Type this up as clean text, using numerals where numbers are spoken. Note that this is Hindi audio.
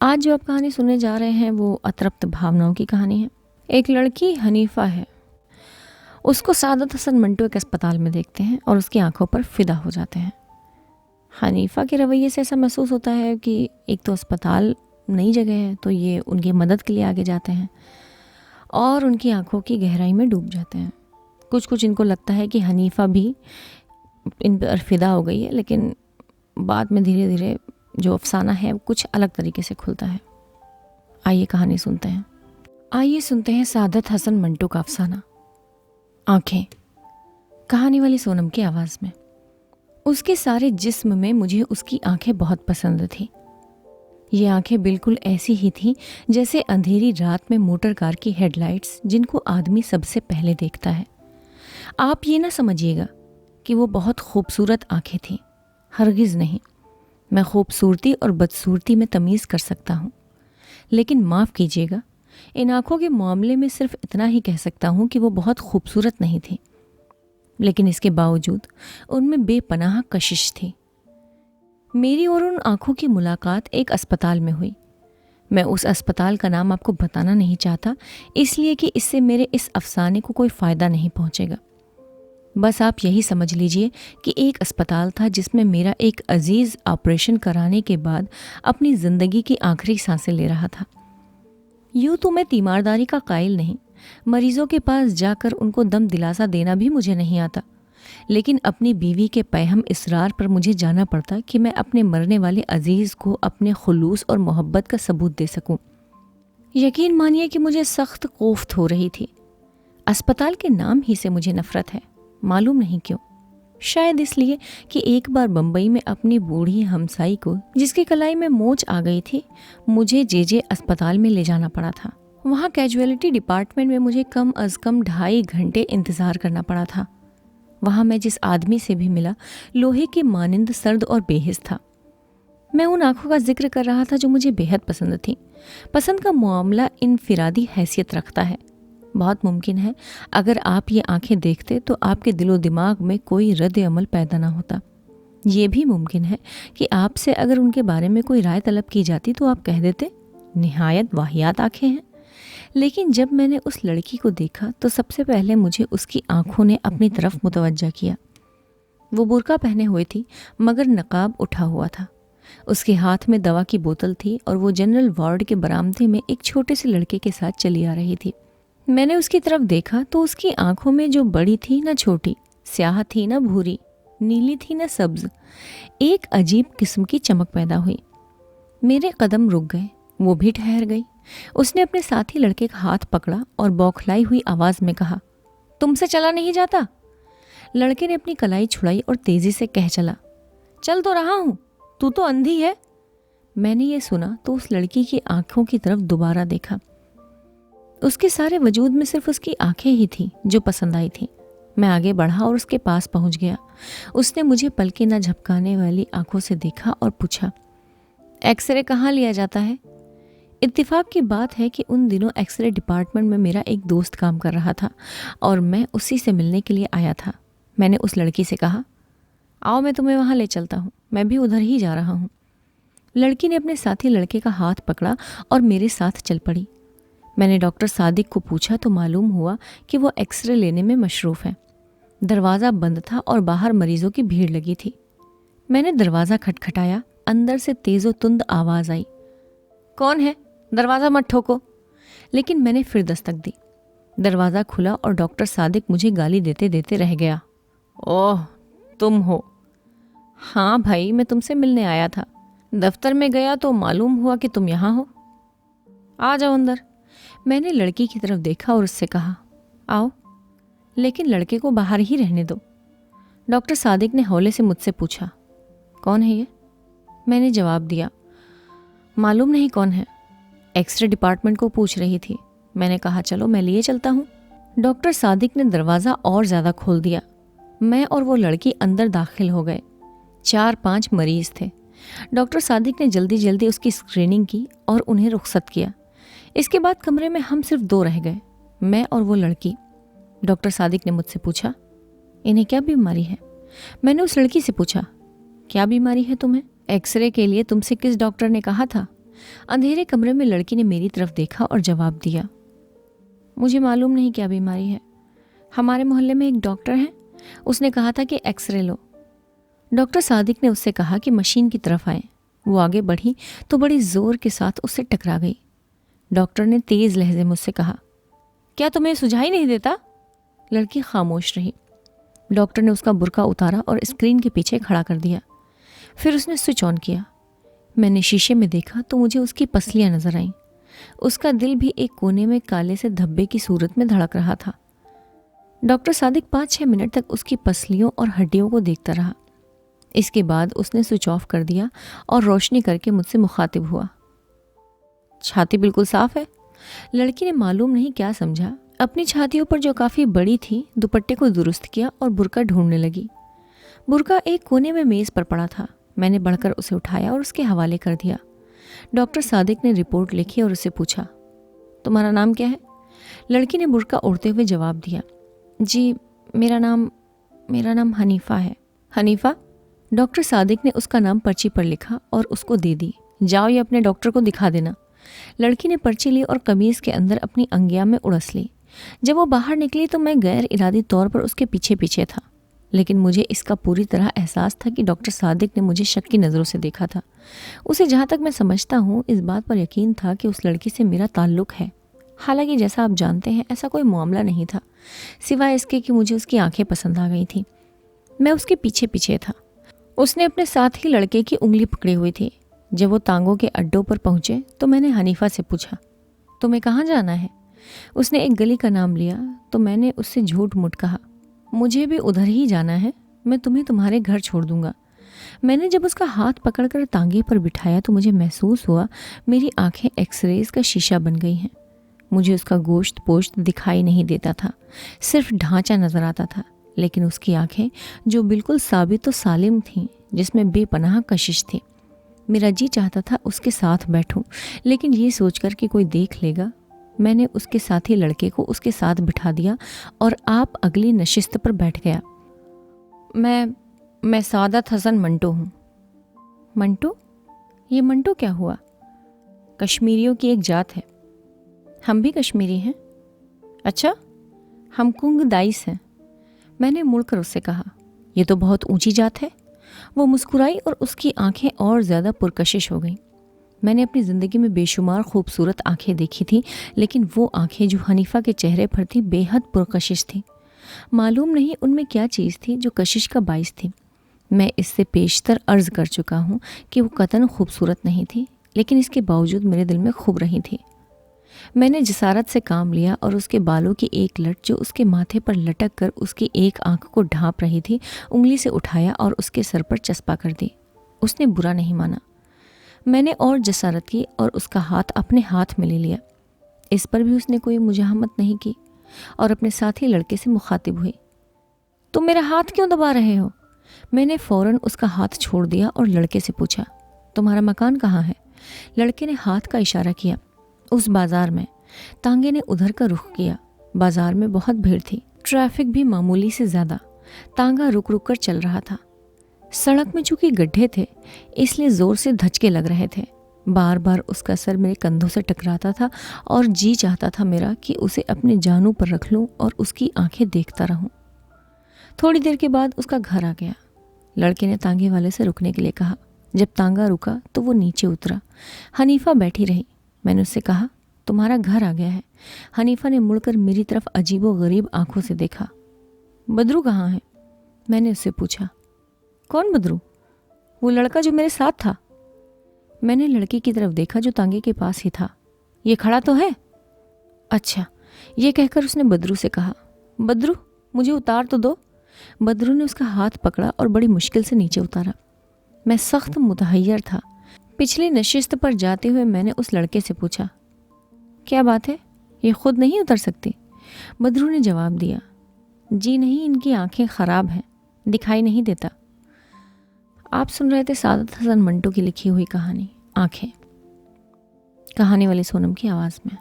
आज जो आप कहानी सुनने जा रहे हैं वो अतृप्त भावनाओं की कहानी है। एक लड़की हनीफा है। उसको सादत हसन मंटो एक अस्पताल में देखते हैं और उसकी आंखों पर फिदा हो जाते हैं। हनीफा के रवैये से ऐसा महसूस होता है कि एक तो अस्पताल नई जगह है, तो ये उनकी मदद के लिए आगे जाते हैं और उनकी आंखों की गहराई में डूब जाते हैं। कुछ कुछ इनको लगता है कि हनीफा भी इन पर फिदा हो गई है, लेकिन बाद में धीरे धीरे जो अफसाना है वो कुछ अलग तरीके से खुलता है। आइए कहानी सुनते हैं। आइए सुनते हैं सादत हसन मंटो का अफसाना आंखें। कहानी वाली सोनम की आवाज़ में। उसके सारे जिस्म में मुझे उसकी आंखें बहुत पसंद थी। ये आंखें बिल्कुल ऐसी ही थीं जैसे अंधेरी रात में मोटर कार की हेडलाइट्स, जिनको आदमी सबसे पहले देखता है। आप ये ना समझिएगा कि वो बहुत खूबसूरत आंखें थीं, हरगिज़ नहीं। मैं खूबसूरती और बदसूरती में तमीज़ कर सकता हूँ, लेकिन माफ़ कीजिएगा, इन आँखों के मामले में सिर्फ इतना ही कह सकता हूँ कि वो बहुत खूबसूरत नहीं थी, लेकिन इसके बावजूद उनमें बेपनाह कशिश थी। मेरी और उन आँखों की मुलाकात एक अस्पताल में हुई। मैं उस अस्पताल का नाम आपको बताना नहीं चाहता, इसलिए कि इससे मेरे इस अफसाने को कोई फ़ायदा नहीं पहुँचेगा। बस आप यही समझ लीजिए कि एक अस्पताल था जिसमें मेरा एक अजीज़ ऑपरेशन कराने के बाद अपनी ज़िंदगी की आखिरी सांसें ले रहा था। यूँ तो मैं तीमारदारी का कायल नहीं, मरीज़ों के पास जाकर उनको दम दिलासा देना भी मुझे नहीं आता, लेकिन अपनी बीवी के पैहम इसरार पर मुझे जाना पड़ता कि मैं अपने मरने वाले अजीज़ को अपने खुलूस और मोहब्बत का सबूत दे सकूं। यकीन मानिए कि मुझे सख्त कोफ्त हो रही थी। अस्पताल के नाम ही से मुझे नफ़रत है, मालूम नहीं क्यों। शायद इसलिए कि एक बार बम्बई में अपनी बूढ़ी हमसाई को, जिसकी कलाई में मोच आ गई थी, मुझे जे अस्पताल में ले जाना पड़ा था। वहाँ कैजुअलिटी डिपार्टमेंट में मुझे कम अज़ कम 2.5 घंटे इंतज़ार करना पड़ा था। वहाँ मैं जिस आदमी से भी मिला, लोहे के मानिंद सर्द और बेहिस था। मैं उन आंखों का जिक्र कर रहा था जो मुझे बेहद पसंद थी। पसंद का मामला इनफिरादी हैसियत रखता है। बहुत मुमकिन है अगर आप ये आंखें देखते तो आपके दिलो दिमाग में कोई रद्द अमल पैदा ना होता। ये भी मुमकिन है कि आपसे अगर उनके बारे में कोई राय तलब की जाती तो आप कह देते, निहायत वाहियात आंखें हैं। लेकिन जब मैंने उस लड़की को देखा तो सबसे पहले मुझे उसकी आंखों ने अपनी तरफ मुतवज्जा किया। वो बुर्का पहने हुए थी, मगर नकाब उठा हुआ था। उसके हाथ में दवा की बोतल थी और वो जनरल वार्ड के बरामदे में एक छोटे से लड़के के साथ चली आ रही थी। मैंने उसकी तरफ देखा तो उसकी आंखों में जो बड़ी थी न छोटी, स्याह थी न भूरी, नीली थी न सब्ज, एक अजीब किस्म की चमक पैदा हुई। मेरे कदम रुक गए, वो भी ठहर गई। उसने अपने साथी लड़के का हाथ पकड़ा और बौखलाई हुई आवाज़ में कहा, तुमसे चला नहीं जाता? लड़के ने अपनी कलाई छुड़ाई और तेज़ी से कह चला, चल तो रहा हूँ, तू तो अंधी है। मैंने ये सुना तो उस लड़की की आंखों की तरफ दोबारा देखा। उसके सारे वजूद में सिर्फ उसकी आंखें ही थीं जो पसंद आई थीं। मैं आगे बढ़ा और उसके पास पहुंच गया। उसने मुझे पलके न झपकाने वाली आंखों से देखा और पूछा, एक्सरे कहाँ लिया जाता है? इत्तेफाक की बात है कि उन दिनों एक्सरे डिपार्टमेंट में मेरा एक दोस्त काम कर रहा था और मैं उसी से मिलने के लिए आया था। मैंने उस लड़की से कहा, आओ मैं तुम्हें वहाँ ले चलता हूँ, मैं भी उधर ही जा रहा हूँ। लड़की ने अपने साथी लड़के का हाथ पकड़ा और मेरे साथ चल पड़ी। मैंने डॉक्टर सादिक को पूछा तो मालूम हुआ कि वो एक्सरे लेने में मशरूफ़ है। दरवाज़ा बंद था और बाहर मरीज़ों की भीड़ लगी थी। मैंने दरवाज़ा खटखटाया। अंदर से तेज़ो तुंद आवाज़ आई, कौन है? दरवाज़ा मत ठोको। लेकिन मैंने फिर दस्तक दी। दरवाज़ा खुला और डॉक्टर सादिक मुझे गाली देते देते रह गया। ओह, तुम हो? हाँ भाई, मैं तुमसे मिलने आया था। दफ्तर में गया तो मालूम हुआ कि तुम यहाँ हो। आ जाओ अंदर। मैंने लड़की की तरफ देखा और उससे कहा, आओ, लेकिन लड़के को बाहर ही रहने दो। डॉक्टर सादिक ने हौले से मुझसे पूछा, कौन है ये? मैंने जवाब दिया, मालूम नहीं कौन है, एक्सरे डिपार्टमेंट को पूछ रही थी। मैंने कहा, चलो मैं लिए चलता हूँ। डॉक्टर सादिक ने दरवाज़ा और ज़्यादा खोल दिया। मैं और वो लड़की अंदर दाखिल हो गए। 4-5 मरीज़ थे। डॉक्टर सादिक ने जल्दी जल्दी उसकी स्क्रीनिंग की और उन्हें रुखसत किया। इसके बाद कमरे में हम सिर्फ 2 रह गए, मैं और वो लड़की। डॉक्टर सादिक ने मुझसे पूछा, इन्हें क्या बीमारी है? मैंने उस लड़की से पूछा, क्या बीमारी है तुम्हें? एक्सरे के लिए तुमसे किस डॉक्टर ने कहा था? अंधेरे कमरे में लड़की ने मेरी तरफ देखा और जवाब दिया, मुझे मालूम नहीं क्या बीमारी है। हमारे मोहल्ले में एक डॉक्टर है, उसने कहा था कि एक्सरे लो। डॉक्टर सादिक ने उससे कहा कि मशीन की तरफ आए। वो आगे बढ़ी तो बड़ी जोर के साथ उससे टकरा गई। डॉक्टर ने तेज लहजे मुझसे कहा, क्या तुम्हें सुझाई नहीं देता? लड़की खामोश रही। डॉक्टर ने उसका बुर्का उतारा और स्क्रीन के पीछे खड़ा कर दिया। फिर उसने स्विच ऑन किया। मैंने शीशे में देखा तो मुझे उसकी पसलियां नजर आईं। उसका दिल भी एक कोने में काले से धब्बे की सूरत में धड़क रहा था। डॉक्टर सादिक 5-6 मिनट तक उसकी पसलियों और हड्डियों को देखता रहा। इसके बाद उसने स्विच ऑफ कर दिया और रोशनी करके मुझसे मुखातिब हुआ, छाती बिल्कुल साफ है। लड़की ने मालूम नहीं क्या समझा, अपनी छातियों पर जो काफ़ी बड़ी थी दुपट्टे को दुरुस्त किया और बुर्का ढूंढने लगी। बुर्का एक कोने में मेज़ पर पड़ा था। मैंने बढ़कर उसे उठाया और उसके हवाले कर दिया। डॉक्टर सादिक ने रिपोर्ट लिखी और उससे पूछा, तुम्हारा नाम क्या है? लड़की ने बुर्का ओढ़ते हुए जवाब दिया, जी मेरा नाम हनीफ़ा है। हनीफ़ा? डॉक्टर सादिक ने उसका नाम पर्ची पर लिखा और उसको दे दी। जाओ ये अपने डॉक्टर को दिखा देना। लड़की ने पर्ची ली और कमीज़ के अंदर अपनी अंगिया में उड़स ली। जब वो बाहर निकली तो मैं गैर इरादी तौर पर उसके पीछे पीछे था, लेकिन मुझे इसका पूरी तरह एहसास था कि डॉक्टर सादिक ने मुझे शक की नज़रों से देखा था। उसे जहाँ तक मैं समझता हूँ इस बात पर यकीन था कि उस लड़की से मेरा ताल्लुक़ है। हालांकि जैसा आप जानते हैं ऐसा कोई मामला नहीं था, सिवाय इसके कि मुझे उसकी आंखें पसंद आ गई थी। मैं उसके पीछे पीछे था। उसने अपने साथ ही लड़के की उंगली पकड़ी हुई थी। जब वो तांगों के अड्डों पर पहुंचे तो मैंने हनीफ़ा से पूछा, तुम्हें कहाँ जाना है? उसने एक गली का नाम लिया तो मैंने उससे झूठ मूठ कहा, मुझे भी उधर ही जाना है, मैं तुम्हें तुम्हारे घर छोड़ दूंगा। मैंने जब उसका हाथ पकड़कर तांगे पर बिठाया तो मुझे महसूस हुआ मेरी आंखें एक्सरेज का शीशा बन गई हैं। मुझे उसका गोश्त पोश्त दिखाई नहीं देता था, सिर्फ ढांचा नजर आता था। लेकिन उसकी आंखें जो बिल्कुल साबित और सालिम थीं, जिसमें बेपनाह कशिश थी। मेरा जी चाहता था उसके साथ बैठूं, लेकिन ये सोचकर कि कोई देख लेगा, मैंने उसके साथी लड़के को उसके साथ बिठा दिया और आप अगली नशिस्त पर बैठ गया। मैं सादत हसन मंटो हूँ। मंटो? ये मंटो क्या हुआ? कश्मीरियों की एक जात है। हम भी कश्मीरी हैं। अच्छा, हम कुंग दाइस हैं। मैंने मुड़कर उससे कहा, ये तो बहुत ऊंची जात है। वो मुस्कुराई और उसकी आंखें और ज़्यादा पुरकशिश हो गईं। मैंने अपनी ज़िंदगी में बेशुमार खूबसूरत आंखें देखी थी, लेकिन वो आंखें जो हनीफ़ा के चेहरे पर थी बेहद पुरकशिश थी। मालूम नहीं उनमें क्या चीज़ थी जो कशिश का बाइस थी। मैं इससे पेशतर अर्ज़ कर चुका हूँ कि वो कतन खूबसूरत नहीं थी, लेकिन इसके बावजूद मेरे दिल में खूब रही थी। मैंने जसारत से काम लिया और उसके बालों की एक लट जो उसके माथे पर लटक कर उसकी एक आंख को ढांप रही थी, उंगली से उठाया और उसके सर पर चस्पा कर दी। उसने बुरा नहीं माना। मैंने और जसारत की और उसका हाथ अपने हाथ में ले लिया। इस पर भी उसने कोई मुजाहमत नहीं की और अपने साथी लड़के से मुखातिब हुई, तुम मेरा हाथ क्यों दबा रहे हो? मैंने फ़ौरन उसका हाथ छोड़ दिया और लड़के से पूछा, तुम्हारा मकान कहाँ है? लड़के ने हाथ का इशारा किया। उस बाजार में। तांगे ने उधर का रुख किया। बाजार में बहुत भीड़ थी, ट्रैफिक भी मामूली से ज़्यादा। तांगा रुक रुक कर चल रहा था। सड़क में चूंकि गड्ढे थे इसलिए ज़ोर से धचके लग रहे थे। बार बार उसका सर मेरे कंधों से टकराता था और जी चाहता था मेरा कि उसे अपने जानू पर रख लूं और उसकी आंखें देखता रहूं। थोड़ी देर के बाद उसका घर आ गया। लड़के ने तांगे वाले से रुकने के लिए कहा। जब तांगा रुका तो वो नीचे उतरा। हनीफ़ा बैठी रही। मैंने उससे कहा, तुम्हारा घर आ गया है। हनीफ़ा ने मुड़कर मेरी तरफ अजीबो गरीब आंखों से देखा। बदरू कहाँ है? मैंने उससे पूछा। कौन बदरू? वो लड़का जो मेरे साथ था। मैंने लड़की की तरफ देखा जो तांगे के पास ही था। ये खड़ा तो है? अच्छा, ये कहकर उसने बदरू से कहा, बदरू मुझे उतार तो दो। बदरू ने उसका हाथ पकड़ा और बड़ी मुश्किल से नीचे उतारा। मैं सख्त मुतहय्यर था। पिछली नशिस्त पर जाते हुए मैंने उस लड़के से पूछा, क्या बात है, ये खुद नहीं उतर सकती? बदरू ने जवाब दिया, जी नहीं, इनकी आंखें ख़राब हैं, दिखाई नहीं देता। आप सुन रहे थे सादत हसन मंटो की लिखी हुई कहानी आंखें। कहानी वाली सोनम की आवाज़ में।